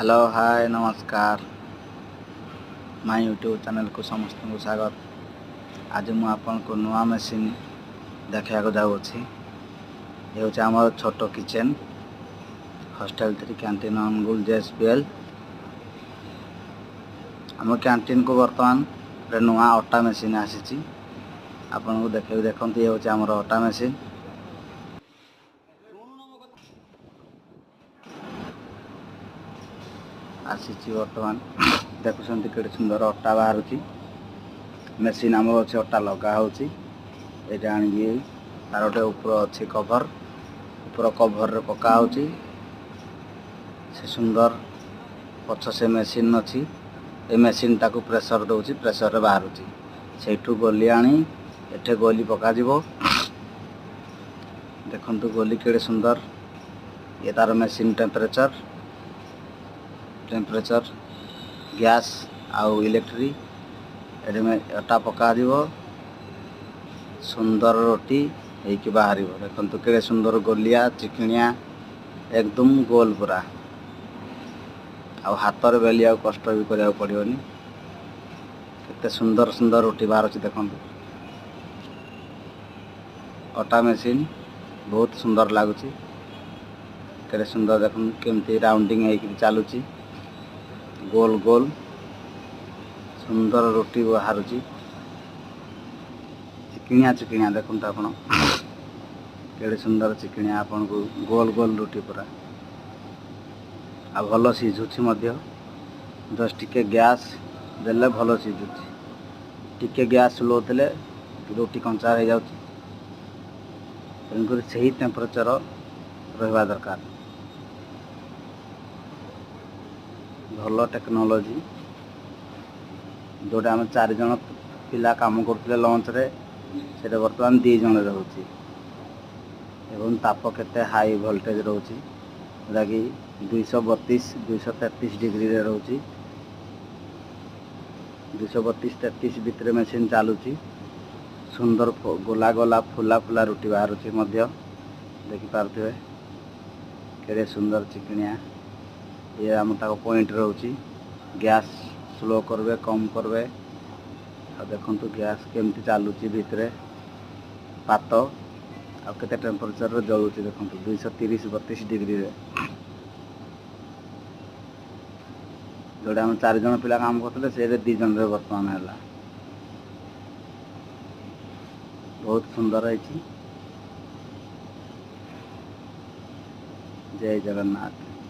Hello hi नमस्कार my YouTube channel को समस्त को स्वागत। आज मु आपन को नुआ मशीन देखा जाऊँगी। ये हूँ आम छोट kitchen hostel 3 canteen Angul JSPL। आम कैंटीन को बर्तमान नुआ अटा मशीन आसी आपन को देखते ये हूँ आम अटा मशीन। आसी बर्तमान देखुं के सुंदर अटा बाहर मेसीन आम अच्छे अटा लगा होटा आनिकी तार गोटे ऊपर अच्छी कभर ऊपर कभर रे पका से सुंदर पछ से मेसीन अच्छी ए मेसीन टाको प्रेशर दौर प्रेशर रे बाहर से गोली आनी एठे गोली पका देखंतु गोली केड़े सुंदर। ये तार मेसीन टेम्परेचर गैस आउ इलेक्ट्रिक अटा पका सुंदर रोटी होइकी बाहर देखंतु केड़े सुंदर गोलिया चिकनिया एकदम गोल पूरा आ हाथ रे बेलिया कष्ट भी करिया पड़ियोनी। केते सुंदर सुंदर रोटी बाहर देखंतु अटा मशीन बहुत सुंदर लगुच केड़े सुंदर देखंतु केमती राउंडिंग होइकी चलुची गोल गोल सुंदर रोटी बाहर चिकनिया देखते आप केड़े सुंदर चिकनिया आपन को गोल गोल रोटी पूरा आ भल सीझुची जस्ट टिके गैस देले भल सीझुची टिके गैस स्लो देले रोटी कंचा हो जाउची तेणुकर सही टेम्परेचर रहा दरकार। भल टेक्नोलोजी जोटा आम 4 जन पिला काम करते लंच रे से बर्तमान 2 जन रोचे एवं ताप केते हाई वोल्टेज रोचे कि 232-233 डिग्री रे रोचे 232-33 भितर मेसीन चलुची सुंदर गोला गोला फुला फुला रोटी बाहर देखिपे केड़े सुंदर चिकनिया। ये आम ताको पॉइंट रोची गैस स्लो करबे कम करबे आ देखंतु गैस केमती चलुची भितरे पात आ केते टेम्परेचर रे जळुची देखंतु 230-32 डिग्री रे जोड़ा हम 4 जन पिला काम करते से 2 जन रे वर्तमान है बहुत सुंदर है। जय जगन्नाथ।